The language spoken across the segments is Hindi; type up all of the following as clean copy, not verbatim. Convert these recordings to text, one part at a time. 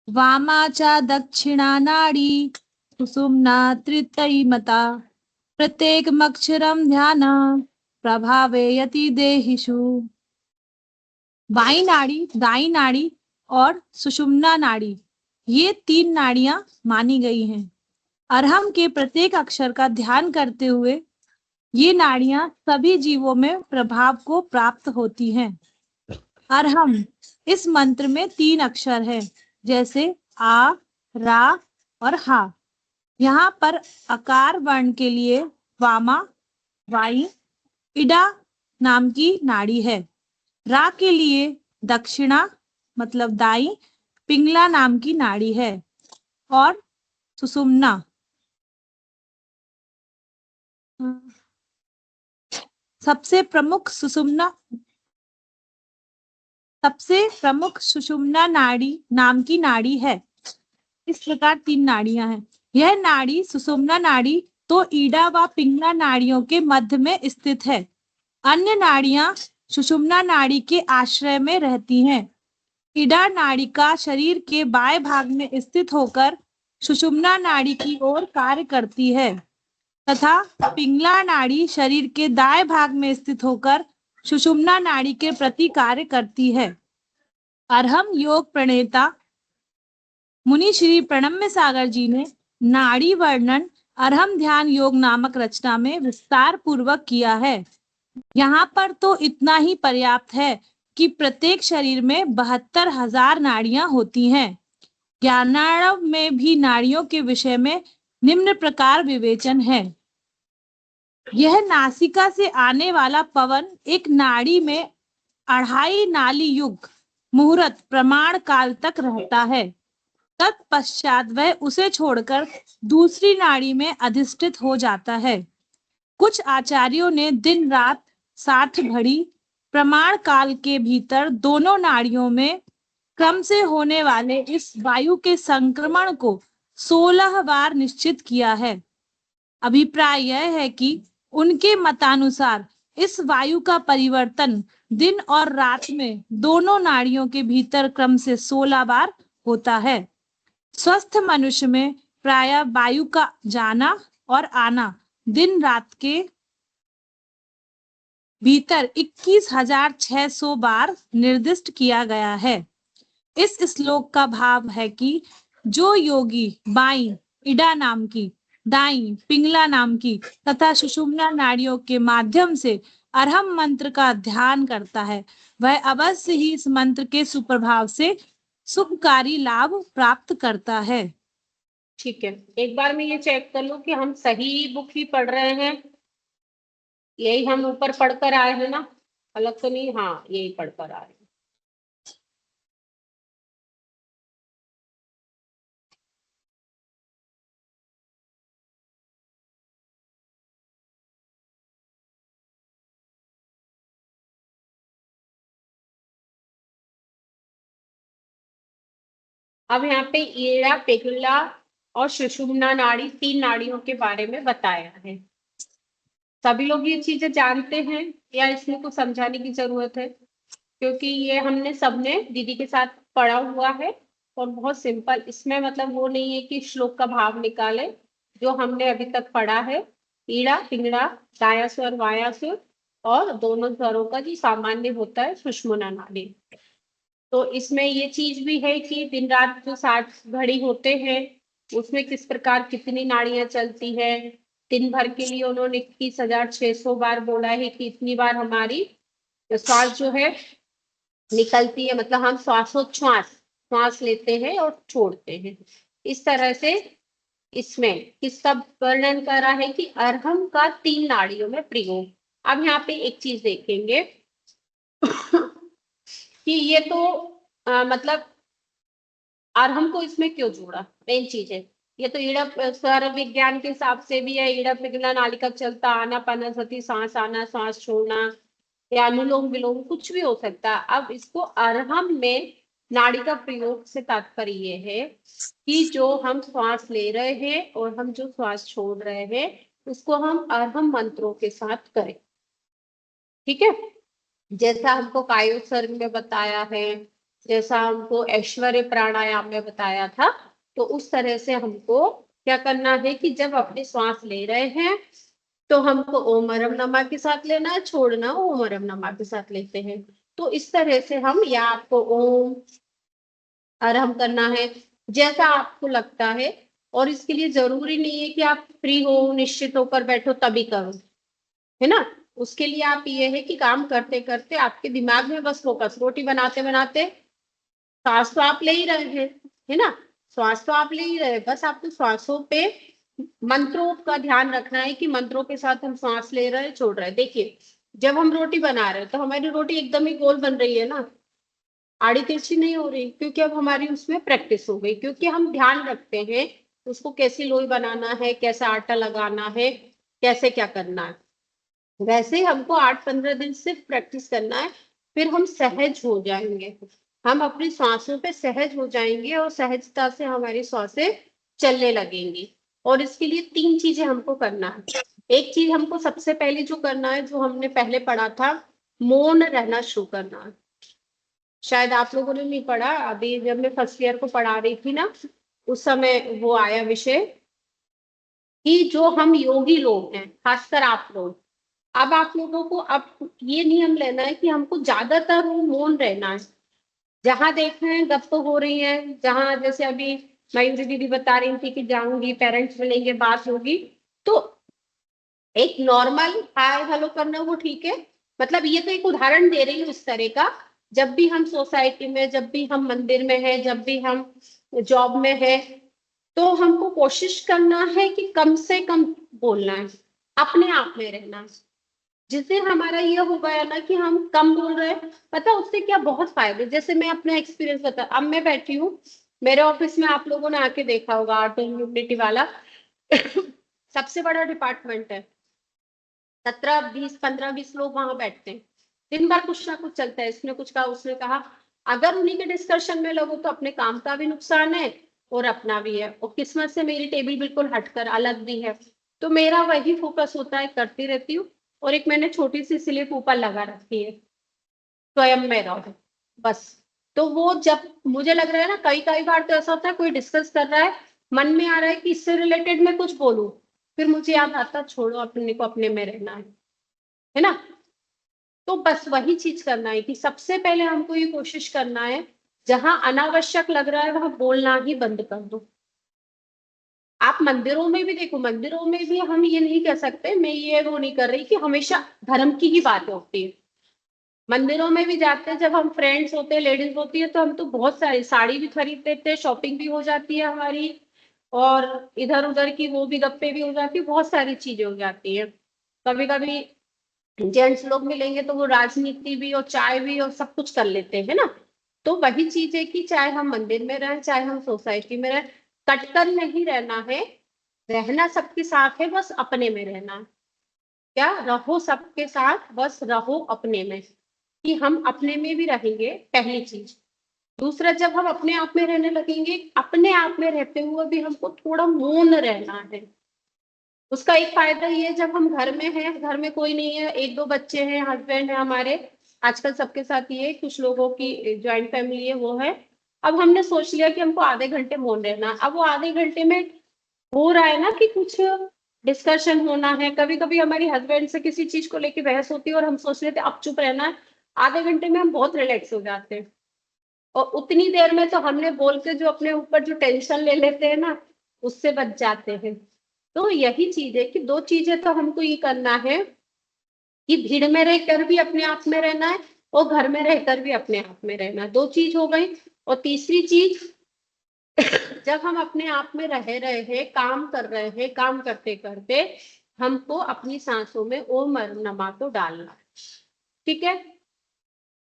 वामा च दक्षिणा नाड़ी सुषुम्ना तृतीयमता प्रत्येकमक्षरं ध्यान प्रभावयति देहिषु। बाई नाड़ी, दाई नाड़ी और सुषुम्ना नाड़ी, ये 3 नाड़ियां मानी गई हैं। अरहम के प्रत्येक अक्षर का ध्यान करते हुए ये नाड़ियां सभी जीवों में प्रभाव को प्राप्त होती हैं। अरहम इस मंत्र में 3 अक्षर है, जैसे आ, रा और हा। यहाँ पर अकार वर्ण के लिए वामा, वाई, इडा नाम की नाड़ी है। रा के लिए दक्षिणा मतलब दाई, पिंगला नाम की नाड़ी है और सुषुम्ना सबसे प्रमुख सुषुम्ना नाड़ी नाम की नाड़ी है। इस प्रकार 3 नाड़ियां हैं। यह नाड़ी सुषुम्ना नाड़ी तो ईडा व पिंगला नाड़ियों के मध्य में स्थित है। अन्य नाड़ियां सुषुम्ना नाड़ी के आश्रय में रहती हैं। ईडा नाड़िका शरीर के बाएं भाग में स्थित होकर सुषुम्ना नाड़ी की ओर कार्य करती है तथा पिंगला नाड़ी शरीर के दाएं भाग में स्थित होकर सुषुम्ना नाड़ी के प्रति कार्य करती है। अरहम योग प्रणेता मुनि श्री प्रणम्य सागर जी ने नाड़ी वर्णन अरहम ध्यान योग नामक रचना में विस्तार पूर्वक किया है। यहाँ पर तो इतना ही पर्याप्त है कि प्रत्येक शरीर में 72,000 नाड़ियां होती हैं। ज्ञानार्णव में भी नाड़ियों के विषय में निम्न प्रकार विवेचन है। यह नासिका से आने वाला पवन एक नाड़ी में 2.5 नाली युग मुहूर्त प्रमाण काल तक रहता है। तत्पश्चात वह उसे छोड़कर दूसरी नाड़ी में अधिष्ठित हो जाता है। कुछ आचार्यों ने दिन रात 60 घड़ी प्रमाण काल के भीतर दोनों नाड़ियों में क्रम से होने वाले इस वायु के संक्रमण को 16 बार निश्चित किया है। अभिप्राय यह है कि उनके मतानुसार इस वायु का परिवर्तन दिन और रात में दोनों नाड़ियों के भीतर क्रम से 16 बार होता है। स्वस्थ मनुष्य में प्रायः वायु का जाना और आना दिन रात के भीतर 21,600 बार निर्दिष्ट किया गया है। इस श्लोक का भाव है कि जो योगी बाई इडा नाम की, दाई पिंगला नाम की तथा सुषुम्ना नाड़ियों के माध्यम से अरहम मंत्र का ध्यान करता है, वह अवश्य ही इस मंत्र के सुप्रभाव से शुभकारी लाभ प्राप्त करता है। ठीक है, एक बार मैं ये चेक कर लूं कि हम सही बुक ही पढ़ रहे हैं। यही हम ऊपर पढ़कर आए हैं ना, अलग तो नहीं? हाँ, यही पढ़कर आए हैं। अब यहाँ पे ईड़ा, पिंगला और सुषुम्ना नाड़ी 3 नाड़ियों के बारे में बताया है। सभी लोग ये चीजें जानते हैं या इसमें कुछ समझाने की जरूरत है? क्योंकि ये हमने सबने दीदी के साथ पढ़ा हुआ है और बहुत सिंपल, इसमें मतलब वो नहीं है कि श्लोक का भाव निकाले। जो हमने अभी तक पढ़ा है, ईड़ा पिंगड़ा, दाया स्वर वाया स्वर और दोनों स्वरों का जो सामान्य होता है सुषुम्ना नाड़ी। तो इसमें ये चीज भी है कि दिन रात जो 60 घड़ी होते हैं उसमें किस प्रकार कितनी नाड़ियां चलती है। दिन भर के लिए उन्होंने 21,600 बार बोला है कि इतनी बार हमारी श्वास जो है निकलती है, मतलब हम श्वासोच्छ्वास श्वास लेते हैं और छोड़ते हैं। इस तरह से इसमें किसका वर्णन करा है कि अरहम का 3 नाड़ियों में प्रयोग। अब यहाँ पे एक चीज देखेंगे कि ये तो मतलब अरहम को इसमें क्यों जोड़ा, मेन चीज है। ये तो ईड़ा स्वर विज्ञान के हिसाब से भी है, ईड़ा पिघला नालिका चलता, आना पाना सती, सांस आना सांस छोड़ना या अनुलोम विलोम कुछ भी हो सकता है। अब इसको अरहम में नाड़ी का प्रयोग से तात्पर्य ये है कि जो हम श्वास ले रहे हैं और हम जो श्वास छोड़ रहे हैं उसको हम अरहम मंत्रों के साथ करें। ठीक है, जैसा हमको कायोत्सर्ग में बताया है, जैसा हमको ऐश्वर्य प्राणायाम में बताया था, तो उस तरह से हमको क्या करना है कि जब अपनी श्वास ले रहे हैं तो हमको ओम अरम नमा के साथ लेना है, छोड़ना ओम अरम नमा के साथ लेते हैं। तो इस तरह से हम, या आपको ओम अरम करना है, जैसा आपको लगता है। और इसके लिए जरूरी नहीं है कि आप फ्री हो, निश्चित होकर बैठो तभी करो, है ना। उसके लिए आप ये है कि काम करते करते आपके दिमाग में बस फोकस, रोटी बनाते बनाते श्वास तो आप ले ही रहे हैं, है ना, श्वास तो आप ले ही रहे हैं, बस आपको श्वासों पे मंत्रों का ध्यान रखना है कि मंत्रों के साथ हम श्वास ले रहे हैं, छोड़ रहे हैं। देखिए, जब हम रोटी बना रहे हैं तो हमारी रोटी एकदम ही गोल बन रही है ना, आड़ी तिरछी नहीं हो रही, क्योंकि अब हमारी उसमें प्रैक्टिस हो गई, क्योंकि हम ध्यान रखते हैं उसको कैसी लोई बनाना है, कैसा आटा लगाना है, कैसे क्या करना है। वैसे ही हमको 8-15 दिन सिर्फ प्रैक्टिस करना है, फिर हम सहज हो जाएंगे, हम अपनी सांसों पे सहज हो जाएंगे और सहजता से हमारी सांसें चलने लगेंगी। और इसके लिए 3 चीजें हमको करना है। एक चीज हमको सबसे पहले जो करना है, जो हमने पहले पढ़ा था, मौन रहना शुरू करना है। शायद आप लोगों ने नहीं पढ़ा, अभी जब मैं फर्स्ट ईयर को पढ़ा रही थी ना, उस समय वो आया विषय कि जो हम योगी लोग हैं, खासकर आप लोग, अब आप लोगों को अब ये नियम लेना है कि हमको ज्यादातर मौन रहना है। जहां देख रहे हैं गप हो रही है, जहां जैसे अभी मयूरी दीदी बता रही थी कि जाऊंगी, पेरेंट्स मिलेंगे, बात होगी, तो एक नॉर्मल हाय हेलो करना वो ठीक है। मतलब ये तो एक उदाहरण दे रही हूँ इस तरह का, जब भी हम सोसाइटी में, जब भी हम मंदिर में है, जब भी हम जॉब में है, तो हमको कोशिश करना है कि कम से कम बोलना है, अपने आप में रहना है। जिस दिन हमारा ये हो गया ना कि हम कम बोल रहे हैं, पता है उससे क्या बहुत फायदे। जैसे मैं अपना एक्सपीरियंस बता, अब मैं बैठी हूँ मेरे ऑफिस में, आप लोगों ने आके देखा होगा, आर्ट एंड ह्यूमैनिटी वाला सबसे बड़ा डिपार्टमेंट है, 17-20-15-20 लोग वहां बैठते हैं, दिन भर कुछ ना कुछ चलता है, इसने कुछ कहा, उसने कहा। अगर उन्हीं के डिस्कशन में लगो तो अपने काम का भी नुकसान है और अपना भी है। और किस्मत से मेरी टेबल बिल्कुल हटकर अलग भी है, तो मेरा वही फोकस होता है, करती रहती हूँ। और एक मैंने छोटी सी स्लिप ऊपर लगा रखी है, स्वयं में रहो बस। तो वो जब मुझे लग रहा है ना, कई कई बार तो ऐसा होता है कोई डिस्कस कर रहा है, मन में आ रहा है कि इससे रिलेटेड मैं कुछ बोलूं, फिर मुझे याद आता छोड़ो, अपने को अपने में रहना है ना। तो बस वही चीज करना है कि सबसे पहले हमको ये कोशिश करना है, जहां अनावश्यक लग रहा है वहां बोलना ही बंद कर दो। आप मंदिरों में भी देखो, मंदिरों में भी हम ये नहीं कह सकते, मैं ये वो नहीं कर रही कि हमेशा धर्म की ही बातें होती है। मंदिरों में भी जाते हैं, जब हम फ्रेंड्स होते हैं, लेडीज होती है, तो हम तो बहुत सारी साड़ी भी खरीद लेते हैं, शॉपिंग भी हो जाती है हमारी, और इधर उधर की वो भी गप्पे भी हो जाती है, बहुत सारी चीजें हो जाती है। कभी कभी जेंट्स लोग मिलेंगे तो वो राजनीति भी और चाय भी और सब कुछ कर लेते हैं ना। तो वही चीज है कि चाहे हम मंदिर में रहें, चाहे हम सोसाइटी में रहें, कटकर नहीं रहना है, रहना सबके साथ है, बस अपने में रहना है। क्या रहो सबके साथ, बस रहो अपने में, कि हम अपने में भी रहेंगे, पहली चीज। दूसरा, जब हम अपने आप में रहने लगेंगे, अपने आप में रहते हुए भी हमको थोड़ा मौन रहना है। उसका एक फायदा ये है, जब हम घर में हैं, घर में कोई नहीं है, 1-2 बच्चे हैं, हस्बैंड है हमारे, आजकल सबके साथ ये है, कुछ लोगों की ज्वाइंट फैमिली है वो है। अब हमने सोच लिया कि हमको आधे घंटे मौन रहना है। अब वो आधे घंटे में हो रहा है ना कि कुछ डिस्कशन होना है, कभी कभी हमारी हस्बैंड से किसी चीज को लेके बहस होती है और हम सोच लेते अब चुप रहना है, आधे घंटे में हम बहुत रिलैक्स हो जाते हैं। और उतनी देर में तो हमने बोल के जो अपने ऊपर जो टेंशन ले लेते हैं ना, उससे बच जाते हैं। तो यही चीज है कि 2 चीजें तो हमको ये करना है कि भीड़ में रहकर भी अपने आप में रहना है और घर में रहकर भी अपने आप में रहना है, 2 चीज हो गई। और तीसरी चीज, जब हम अपने आप में रह रहे हैं, काम कर रहे हैं, काम करते करते हमको अपनी सांसों में ओम और नमा को डालना है, ठीक है।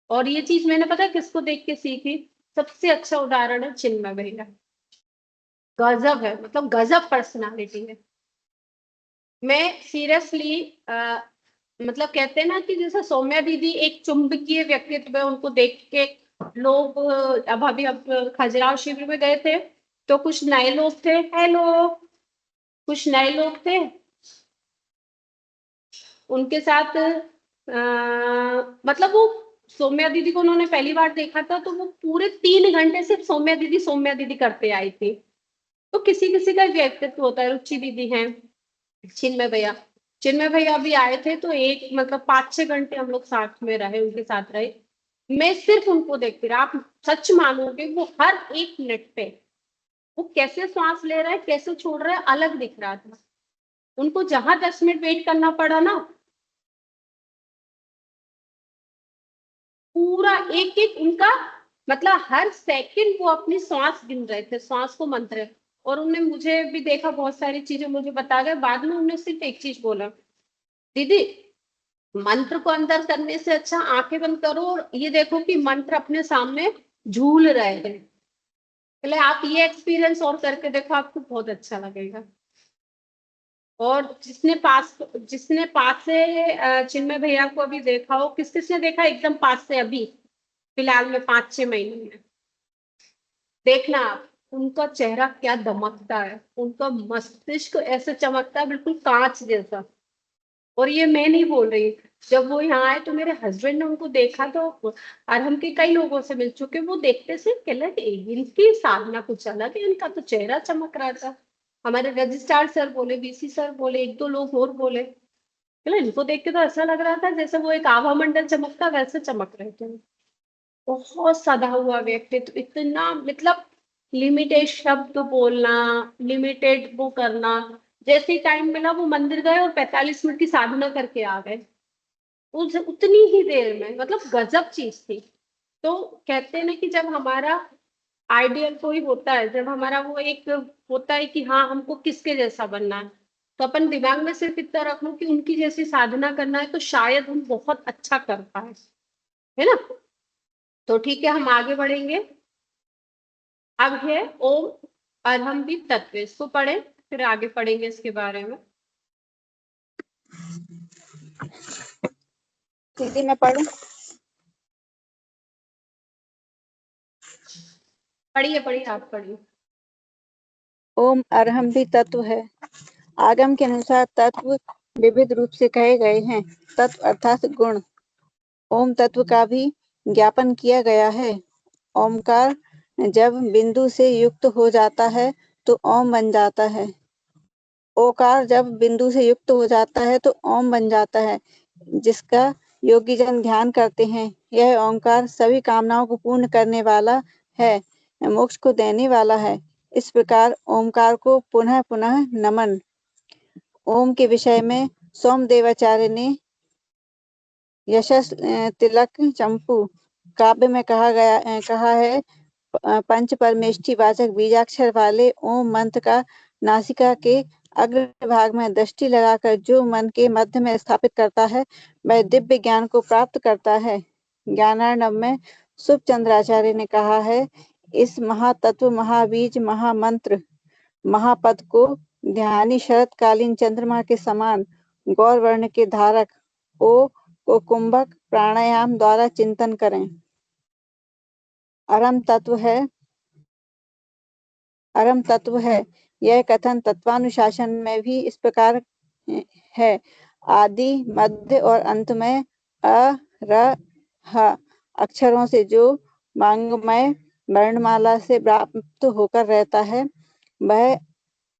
और ये चीज मैंने पता है किसको देख के सीखी, सबसे अच्छा उदाहरण है चिन्मय भैया। गजब है, मतलब गजब पर्सनालिटी है। मैं सीरियसली मतलब कहते हैं ना कि जैसे सौम्या दीदी एक चुंबकीय व्यक्तित्व है, उनको देख के लोग अब अभी अब खजुराहो शिविर में गए थे, तो कुछ नए लोग थे, हेलो, कुछ नए लोग थे, उनके साथ मतलब वो सौम्या दीदी को उन्होंने पहली बार देखा था तो वो पूरे 3 घंटे सिर्फ सौम्या दीदी करते आई थी। तो किसी किसी का व्यक्तित्व होता है। रुचि दीदी हैं, चिन्मय भैया भी आए थे तो एक मतलब 5-6 घंटे हम लोग साथ में रहे, उनके साथ रहे। मैं सिर्फ उनको देखती रहा। आप सच मानोगे वो हर 1 मिनट पे वो कैसे सांस ले रहा है कैसे छोड़ रहा है अलग दिख रहा था। उनको जहां 10 मिनट वेट करना पड़ा ना, पूरा एक एक उनका मतलब हर सेकंड वो अपनी सांस गिन रहे थे, सांस को मंत्र रहे। और उन्होंने मुझे भी देखा, बहुत सारी चीजें मुझे बता गए। बाद में उन्होंने सिर्फ एक चीज बोला, दीदी मंत्र को अंदर करने से अच्छा आंखें बंद करो और ये देखो कि मंत्र अपने सामने झूल रहे हैं। पहले आप ये एक्सपीरियंस और करके देखो, आपको बहुत अच्छा लगेगा। और जिसने पास से चिन्मय भैया को अभी देखा हो, किस किसने देखा एकदम पास से अभी फिलहाल में 5-6 महीने में, देखना आप उनका चेहरा क्या दमकता है, उनका मस्तिष्क ऐसे चमकता है बिल्कुल कांच जैसा। और ये मैं नहीं बोल रही, जब वो यहाँ आए तो मेरे हस्बैंड ने उनको देखा तो, और हम के कई लोगों से मिल चुके, वो देखते से कहला इनकी साधना कुछ अलग है, इनका तो चेहरा चमक रहा था। हमारे रजिस्ट्रार सर बोले, वीसी सर बोले, 1-2 लोग और बोले, कहला इनको देख के तो ऐसा लग रहा था जैसे वो एक आभा मंडल चमकता वैसे चमक रहे थे। बहुत सदा हुआ व्यक्तित्व, इतना मतलब लिमिटेड शब्द बोलना, लिमिटेड वो करना। जैसे ही टाइम मिला वो मंदिर गए और 45 मिनट की साधना करके आ गए, उस उतनी ही देर में, मतलब गजब चीज थी। तो कहते हैं ना कि जब हमारा आइडियल कोई होता है, जब हमारा वो एक होता है कि हाँ हमको किसके जैसा बनना है, तो अपन दिमाग में सिर्फ इतना रख लो कि उनकी जैसी साधना करना है तो शायद हम बहुत अच्छा कर पाए, है ना। तो ठीक है, हम आगे बढ़ेंगे। अब है ओम अरहम तत्व, इसको पढ़े फिर आगे पढ़ेंगे इसके बारे में। दीदी मैं पढ़ूं? पढ़िए पढ़िए, आप पढ़िए। ओम अरहम भी तत्व है। आगम के अनुसार तत्व विविध रूप से कहे गए हैं। तत्व अर्थात गुण। ओम तत्व का भी ज्ञापन किया गया है। ओमकार जब बिंदु से युक्त हो जाता है तो ओम बन जाता है। ओकार जब बिंदु से युक्त हो जाता है तो ओम बन जाता है, जिसका योगी जन ध्यान करते हैं। यह ओंकार सभी कामनाओं को पूर्ण करने वाला है, मोक्ष को देने वाला है। इस प्रकार ओमकार को पुनः पुनः नमन। ओम के विषय में सोमदेवाचार्य ने यशस तिलक चंपू काव्य में कहा है, पंच परमेष्ठी वाचक बीजाक्षर वाले ओम मंत्र का नासिका के अग्र भाग में दृष्टि लगाकर जो मन के मध्य में स्थापित करता है, वह दिव्य ज्ञान को प्राप्त करता है। ज्ञानार्णव में सुखचंद्राचार्य ने कहा है, इस महातत्व महाबीज महामंत्र महापद को ध्यानी शरतकालीन चंद्रमा के समान गौर वर्ण के धारक ओ को कुंभक प्राणायाम द्वारा चिंतन करें। अरम तत्व है। यह कथन तत्वानुशासन में भी इस प्रकार है। आदि मध्य और अंत में अ र ह अक्षरों से जो वांग्मय वर्णमाला से प्राप्त होकर रहता है, वह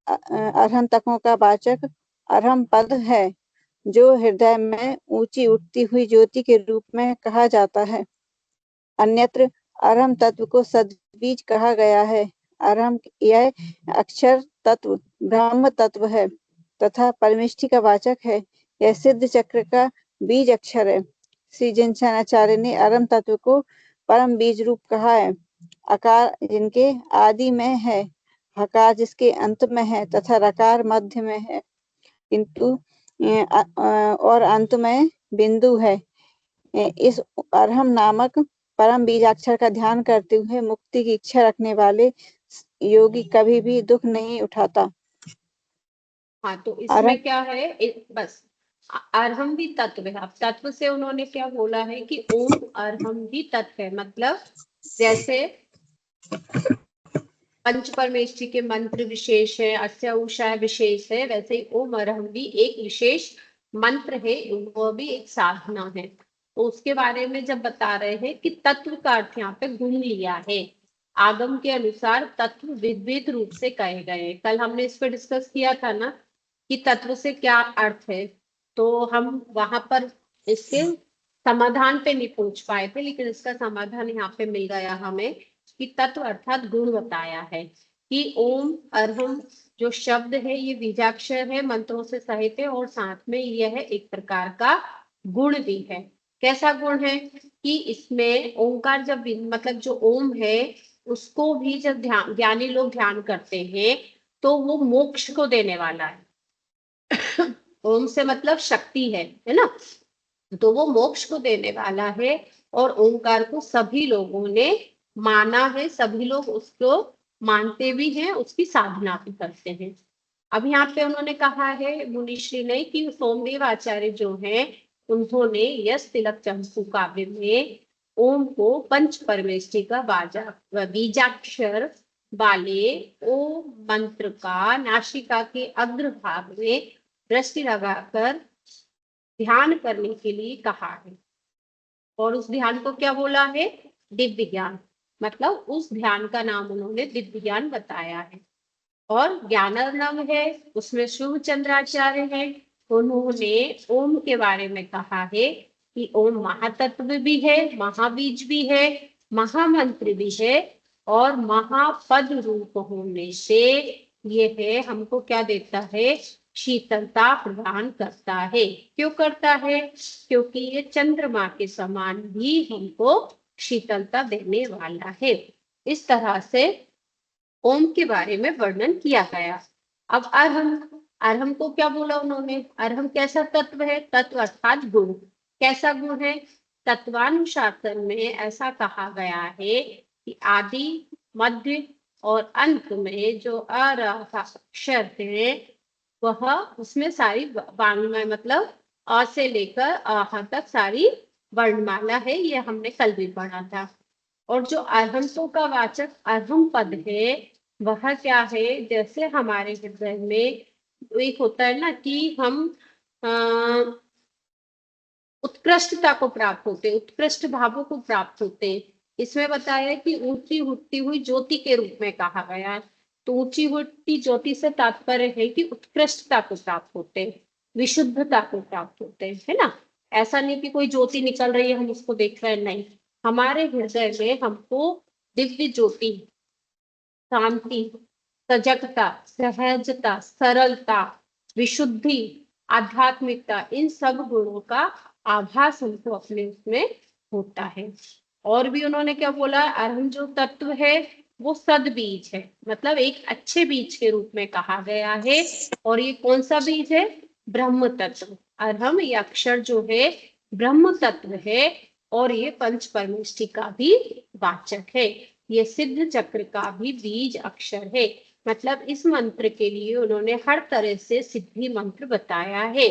अरहम तत्वों का वाचक अरहम पद है, जो हृदय में ऊंची उठती हुई ज्योति के रूप में कहा जाता है। अन्यत्र अरहम तत्व को सद्बीज कहा गया है। अरहम यह अक्षर तत्व ब्रह्म तत्व है तथा परमेष्ठी का वाचक है। यह सिद्ध चक्र का बीज अक्षर है। श्री जिनसनाचार्य ने अरहम तत्व को परम बीज रूप कहा है। अकार जिनके आदि में है, हकार जिसके अंत में है तथा रकार मध्य में है, किंतु और अंत में बिंदु है। इस अरहम नामक परम बीजाक्षर का ध्यान करते हुए मुक्ति की इच्छा रखने वाले योगी कभी भी दुख नहीं उठाता। हाँ, तो इसमें क्या है, बस अरहम भी तत्व है। अब तत्व से उन्होंने क्या बोला है कि ओम अरहम भी तत्व है, मतलब जैसे पंच परमेष्ठी के मंत्र विशेष है, अस्या उषा विशेष है, वैसे ही ओम अरहम भी एक विशेष मंत्र है, वो भी एक साधना है। तो उसके बारे में जब बता रहे हैं कि तत्व का अर्थ यहाँ पे गुण लिया है। आगम के अनुसार तत्व विविध रूप से कहे गए हैं। कल हमने इस पर डिस्कस किया था ना कि तत्व से क्या अर्थ है, तो हम वहां पर इसके समाधान पे नहीं पहुंच पाए थे, लेकिन इसका समाधान यहाँ पे मिल गया हमें कि तत्व अर्थात गुण बताया है कि ओम अरहम जो शब्द है ये बीजाक्षर है, मंत्रों से सहित है और साथ में यह एक प्रकार का गुण भी है। कैसा गुण है कि इसमें ओंकार जब मतलब जो ओम है उसको भी जब ध्यान ज्ञानी लोग ध्यान करते हैं तो वो मोक्ष को देने वाला है। ओम से मतलब शक्ति है ना, तो वो मोक्ष को देने वाला है और ओंकार को सभी लोगों ने माना है, सभी लोग उसको मानते भी हैं, उसकी साधना भी करते हैं। अब यहाँ पे उन्होंने कहा है मुनिश्री ने कि सोमदेव आचार्य जो हैं उन्होंने यश तिलक चंपू काव्य में ओम को पंच परमेष्टि का बीजाक्षर वाले ओम मंत्र का नासिका के अग्रभाग में दृष्टि लगाकर ध्यान करने के लिए कहा है। और उस ध्यान को क्या बोला है? दिव्य ज्ञान। मतलब उस ध्यान का नाम उन्होंने दिव्य ज्ञान बताया है। और ज्ञानार्णव है उसमें शुभ चंद्राचार्य है, उन्होंने ओम के बारे में कहा है कि ओम महातत्व भी है, महाबीज भी है, महामंत्र भी है और महापद रूप होने से यह हमको क्या देता है? शीतलता प्रदान करता है। क्यों करता है? क्योंकि ये चंद्रमा के समान भी हमको शीतलता देने वाला है। इस तरह से ओम के बारे में वर्णन किया गया। अब अरहम को क्या बोला उन्होंने? अरहम कैसा तत्व है? तत्व अर्थात गुण। कैसा गुण है? तत्वानुशासन में ऐसा कहा गया है कि आदि मध्य और अंत में जो अक्षर है वह उसमें सारी वांग्मय मतलब अ से लेकर अह तक सारी वर्णमाला है, ये हमने कल भी पढ़ा था। और जो अरहंतों का वाचक अरहम पद है वह क्या है? जैसे हमारे हृदय में एक होता है ना कि हम उत्कृष्टता को प्राप्त होते, उत्कृष्ट भावों को प्राप्त होते। इसमें बताया कि ऊंची उठती हुई ज्योति के रूप में कहा गया है। तो ऊंची उठती ज्योति से तात्पर्य है कि उत्कृष्टता को प्राप्त होते, विशुद्धता को प्राप्त होते, है ना। ऐसा नहीं कि कोई ज्योति निकल रही है हम उसको देख रहे हैं, नहीं। हमारे हृदय में हमको दिव्य ज्योति, शांति, सजगता, सहजता, सरलता, विशुद्धि, आध्यात्मिकता, इन सब गुणों का आभास हमको अपने उसमें होता है। और भी उन्होंने क्या बोला? अरहम जो तत्व है वो सद्बीज है, मतलब एक अच्छे बीज के रूप में कहा गया है। और ये कौन सा बीज है? ब्रह्म तत्व। अरहम ये अक्षर जो है ब्रह्म तत्व है और ये पंच परमेष्टि का भी वाचक है। ये सिद्ध चक्र का भी बीज अक्षर है। मतलब इस मंत्र के लिए उन्होंने हर तरह से सिद्धि मंत्र बताया है।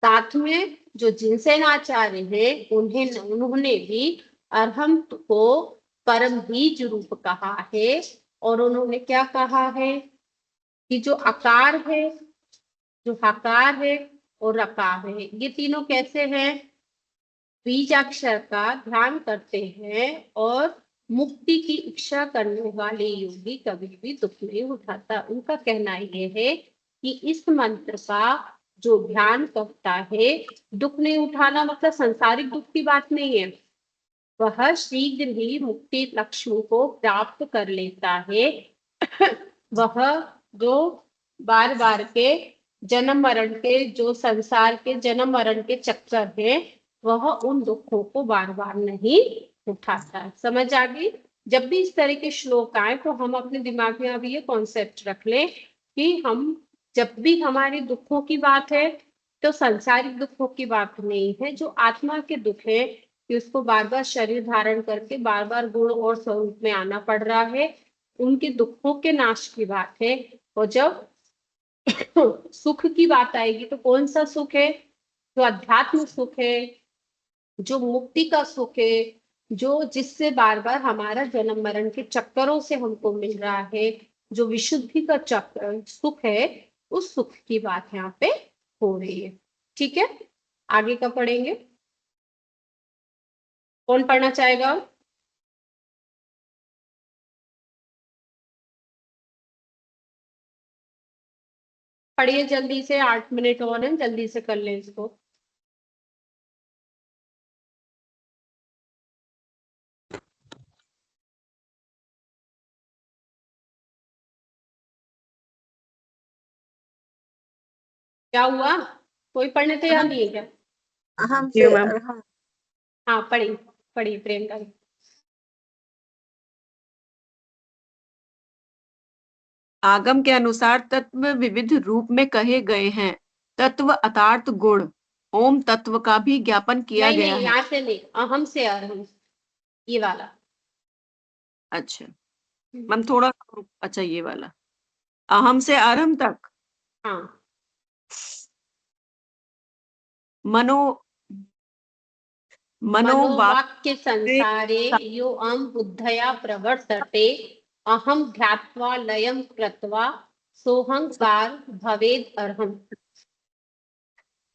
साथ में जो जिनसेन आचार्य है उन्होंने भी अरहम को परम बीज रूप कहा है। और उन्होंने क्या कहा है कि जो आकार है, जो हकार है और रकार है, ये तीनों कैसे हैं? बीज अक्षर का ध्यान करते हैं और मुक्ति की इच्छा करने वाले योगी कभी भी दुख नहीं उठाता। उनका कहना यह है कि इस मंत्र का जो ध्यान करता है, दुख नहीं उठाना मतलब संसारिक दुख की बात नहीं है, वह शीघ्र ही मुक्ति लक्ष्मी को प्राप्त कर लेता है। वह जो बार बार के जन्म मरण के, जो संसार के जन्म मरण के चक्कर है, वह उन दुखों को बार बार नहीं उठाता है। समझ आ गई? जब भी इस तरह के श्लोक आए तो हम अपने दिमाग में अभी ये कॉन्सेप्ट रख लें कि हम जब भी हमारे दुखों की बात है तो संसारिक दुखों की बात नहीं है, जो आत्मा के दुख है कि उसको बार बार शरीर धारण करके बार बार गुण और स्वरूप में आना पड़ रहा है, उनके दुखों के नाश की बात है। और जब सुख की बात आएगी तो कौन सा सुख है? जो अध्यात्म सुख है, जो मुक्ति का सुख है, जो जिससे बार बार हमारा जन्म मरण के चक्करों से हमको मिल रहा है, जो विशुद्धि का चक्कर सुख है, उस सुख की बात यहाँ पे हो रही है। ठीक है। आगे का पढ़ेंगे। कौन पढ़ना चाहेगा? पढ़िए जल्दी से, 8 मिनट और हैं, जल्दी से कर लें इसको। क्या हुआ? कोई पढ़ने तैयार नहीं है क्या? अहम जी से मैम। अरहम। हाँ पढ़िए, पढ़िए प्रियंका। आगम के अनुसार तत्व विविध रूप में कहे गए हैं। तत्व अर्थात गुण। ओम तत्व का भी ज्ञापन किया नहीं गया नहीं, है। यहाँ से नहीं, अहम से अरहम, ये वाला। अच्छा मैम थोड़ा, अच्छा ये वाला अहम से अरहम तक। हाँ। मनो मनोवाक्य मनोवाक्य संसारे यो अहम बुद्धया प्रवर्तते, अहम ध्यात्वा लयम कृत्वा सोहंकार भवेद अर्हम।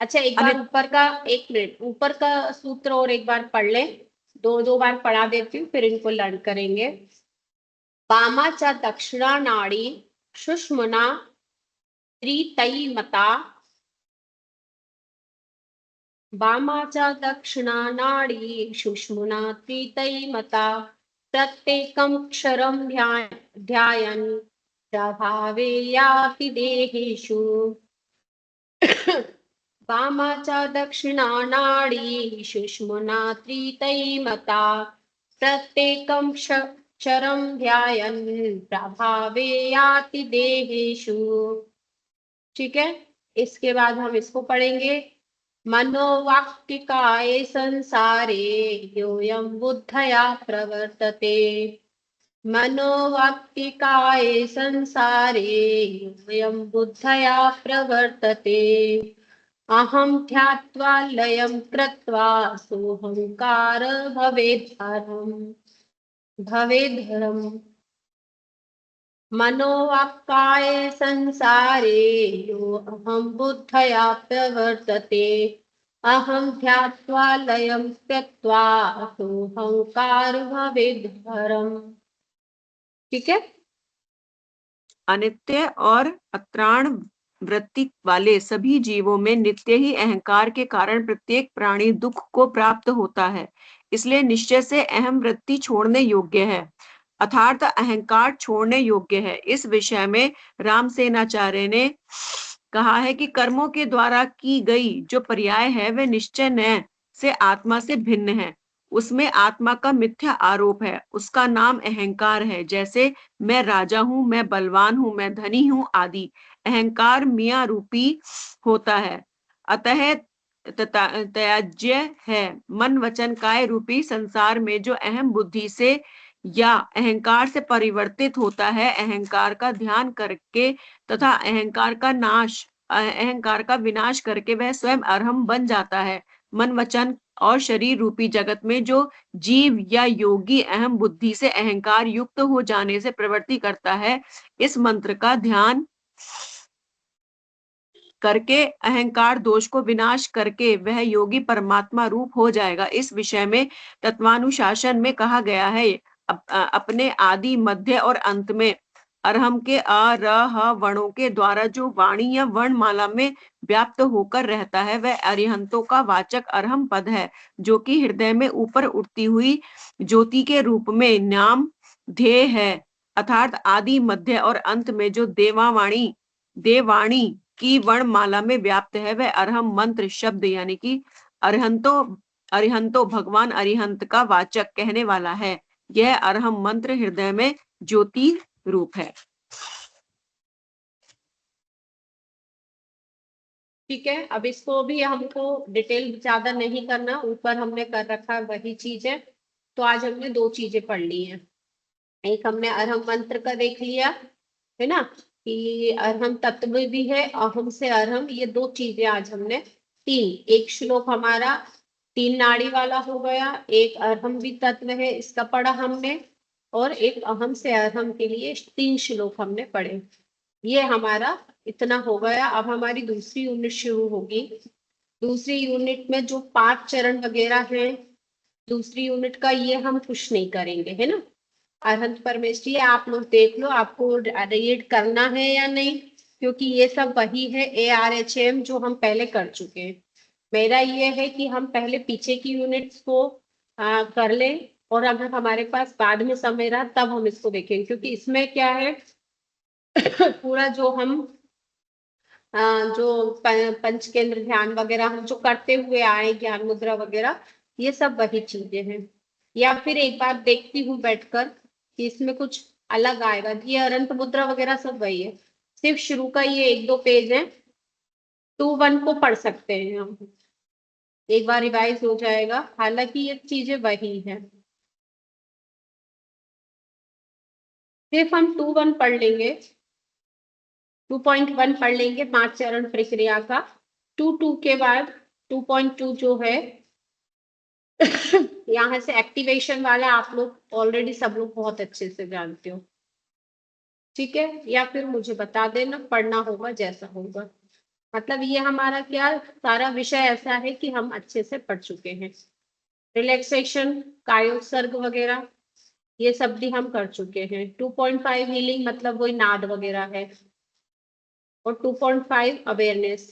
अच्छा एक बार ऊपर का, 1 मिनट, ऊपर का सूत्र और एक बार पढ़ लें। दो बार पढ़ा देती हूँ, फिर इनको लर्न करेंगे। वामा च दक्षिणा नाड़ी सुषुम्ना त्रितयीमता, वामा च दक्षिणा नाड़ी सुषुम्ना त्रितयीमता, प्रत्येकं क्षरं ध्यायन् प्रभावे याति देहेषु। वामा च दक्षिणा नाड़ी सुषुम्ना त्रितयीमता, प्रत्येकं क्षरं ध्यायन् प्रभावे याति देहेषु। ठीक है, इसके बाद हम इसको पढ़ेंगे। मनोवाक्य काये संसारे योऽयं बुद्धया प्रवर्तते, मनोवाक्य काये संसारे योऽयं बुद्धया प्रवर्तते, अहं ध्यात्वा लयं कृत्वा सोऽहंकार भवेद्धरम्। मनोवाक्काये संसारे यो अहं बुद्धया प्रवर्तते, अहं ध्यात्वा लयं त्यक्त्वा सोऽहंकार भवेद्धरम्। ठीक है। अनित्य और अत्राण वृत्ति वाले सभी जीवों में नित्य ही अहंकार के कारण प्रत्येक प्राणी दुख को प्राप्त होता है। इसलिए निश्चय से अहम वृत्ति छोड़ने योग्य है, अर्थात अहंकार छोड़ने योग्य है। इस विषय में रामसेनाचार्य ने कहा है कि कर्मों के द्वारा की गई जो पर्याय है वह निश्चय न से आत्मा से भिन्न है। उसमें आत्मा का मिथ्या आरोप है, उसका नाम अहंकार है। जैसे मैं राजा हूँ, मैं बलवान हूँ, मैं धनी हूँ आदि। अहंकार मियां रूपी होता है, अतः त्याज्य है। मन वचन काय रूपी संसार में जो अहम बुद्धि से या अहंकार से परिवर्तित होता है, अहंकार का ध्यान करके तथा अहंकार का विनाश करके वह स्वयं अरहम बन जाता है। मन वचन और शरीर रूपी जगत में जो जीव या योगी अहम बुद्धि से अहंकार युक्त हो जाने से प्रवृत्ति करता है, इस मंत्र का ध्यान करके अहंकार दोष को विनाश करके वह योगी परमात्मा रूप हो जाएगा। इस विषय में तत्वानुशासन में कहा गया है, अपने आदि मध्य और अंत में अरहम के अ र ह वर्णों के द्वारा जो वाणी या वर्णमाला में व्याप्त होकर रहता है वह अरिहंतों का वाचक अरहम पद है, जो कि हृदय में ऊपर उठती हुई ज्योति के रूप में नाम ध्येय है। अर्थात आदि मध्य और अंत में जो देवाणी की वर्णमाला में व्याप्त है वह अरहम मंत्र शब्द यानी कि अरिहंतो भगवान अरिहंत का वाचक कहने वाला है। यह अरहम मंत्र हृदय में ज्योति रूप है। ठीक है, अब इसको भी हमको डिटेल ज्यादा नहीं करना, ऊपर हमने कर रखा है वही चीज है। तो आज हमने 2 चीजें पढ़ ली हैं। एक हमने अरहम मंत्र का देख लिया है ना, कि अरहम तत्व भी है, अहम से अरहम, ये 2 चीजें आज हमने, 3, एक श्लोक हमारा 3 नाड़ी वाला हो गया, एक अरहम भी तत्व है इसका पढ़ा हमने, और एक अहम से अरहम के लिए 3 श्लोक हमने पढ़े। ये हमारा इतना हो गया। अब हमारी दूसरी यूनिट शुरू होगी, दूसरी यूनिट में जो 5 चरण वगैरह हैं, दूसरी यूनिट का, ये हम कुछ नहीं करेंगे, है ना। अरहंत परमेश्वरी आप लोग देख लो आपको रीड करना है या नहीं, क्योंकि ये सब वही है ARHM जो हम पहले कर चुके हैं। मेरा ये है कि हम पहले पीछे की यूनिट्स को कर लें, और अगर हमारे पास बाद में समय रहा तब हम इसको देखेंगे, क्योंकि इसमें क्या है पूरा जो हम जो पंच केंद्र ध्यान वगैरह हम जो करते हुए आए, ज्ञान मुद्रा वगैरह, ये सब वही चीजें हैं। या फिर एक बार देखती हूँ बैठकर कि इसमें कुछ अलग आएगा। ये अरंत मुद्रा वगैरह सब वही है, सिर्फ शुरू का ये 1-2 पेज है, 2-1 को पढ़ सकते हैं हम, एक बार रिवाइज हो जाएगा। हालांकि ये चीजें वही है, सिर्फ हम 2-1 पढ़ लेंगे, 2.1 पढ़ लेंगे 5 चरण प्रक्रिया का। 2.2 के बाद 2.2 जो है यहाँ से एक्टिवेशन वाला आप लोग ऑलरेडी सब लोग बहुत अच्छे से जानते हो, ठीक है। या फिर मुझे बता देना, पढ़ना होगा जैसा होगा। मतलब ये हमारा क्या सारा विषय ऐसा है कि हम अच्छे से पढ़ चुके हैं। रिलैक्सेशन, कायोत्सर्ग वगैरह ये सब भी हम कर चुके हैं। 2.5 हीलिंग मतलब वही नाद वगैरह है, और 2.5 अवेयरनेस,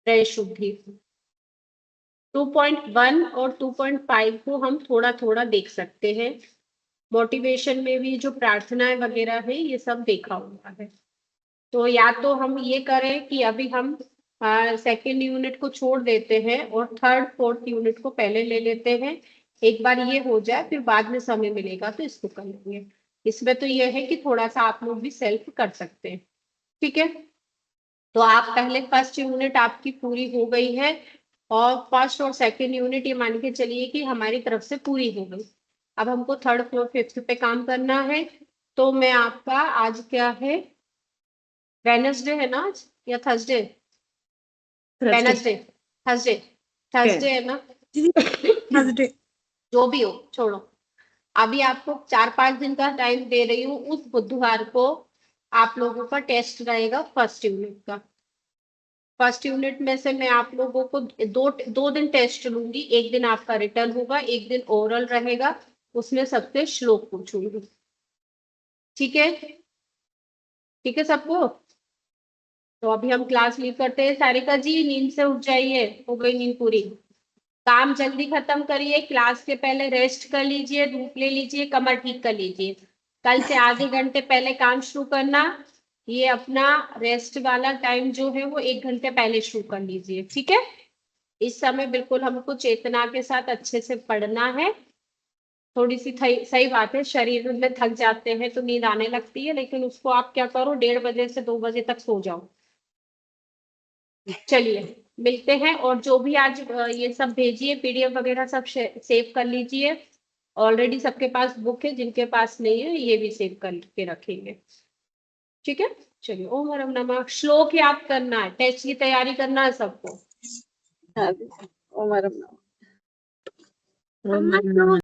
हृदय शुद्धि। 2.1 और 2.5 को हम थोड़ा थोड़ा देख सकते हैं। मोटिवेशन में भी जो प्रार्थनाएं वगैरह है ये सब देखा हुआ है। तो या तो हम ये करें कि अभी हम सेकेंड यूनिट को छोड़ देते हैं और थर्ड फोर्थ यूनिट को पहले ले लेते हैं। एक बार ये हो जाए फिर बाद में समय मिलेगा तो इसको कर लेंगे। इसमें तो ये है कि थोड़ा सा आप लोग भी सेल्फ कर सकते हैं, ठीक है। तो आप पहले फर्स्ट यूनिट आपकी पूरी हो गई है, और फर्स्ट और सेकेंड यूनिट ये मान के चलिए कि हमारी तरफ से पूरी हो गई। अब हमको थर्ड फोर्थ फिफ्थ पे काम करना है। तो मैं आपका, आज क्या है, वेडनेसडे है ना आज, या थर्सडे? वेडनेसडे, थर्सडे, थर्सडे है ना थर्सडे। जो भी हो छोड़ो, अभी आपको 4-5 दिन का टाइम दे रही हूँ। उस बुधवार को आप लोगों का टेस्ट रहेगा फर्स्ट यूनिट का। फर्स्ट यूनिट में से मैं आप लोगों को दो दिन टेस्ट लूंगी। एक दिन आपका रिटर्न होगा, एक दिन ओरल रहेगा, उसमें सबसे श्लोक पूछूंगी, ठीक है। ठीक है सबको। तो अभी हम क्लास लीव करते हैं। सारिका जी नींद से उठ जाइए, हो गई नींद पूरी। काम जल्दी खत्म करिए, क्लास के पहले रेस्ट कर लीजिए, धूप ले लीजिए, कमर ठीक कर लीजिए। कल से आधे घंटे पहले काम शुरू करना। ये अपना रेस्ट वाला टाइम जो है वो 1 घंटे पहले शुरू कर लीजिए, ठीक है। इस समय बिल्कुल हमको चेतना के साथ अच्छे से पढ़ना है। थोड़ी सी सही बात है, शरीर में थक जाते हैं तो नींद आने लगती है, लेकिन उसको आप क्या करो, 1:30 बजे से 2 बजे तक सो जाओ। चलिए मिलते हैं। और जो भी आज ये सब भेजिए PDF वगैरह सब सेव कर लीजिए। ऑलरेडी सबके पास बुक है, जिनके पास नहीं है ये भी सेव करके रखेंगे, ठीक है। चलिए, ओम हरम नमः। श्लोक याद करना है, टेस्ट की तैयारी करना है सबको। हाँ, ओम हरम नमः। ओम नमः।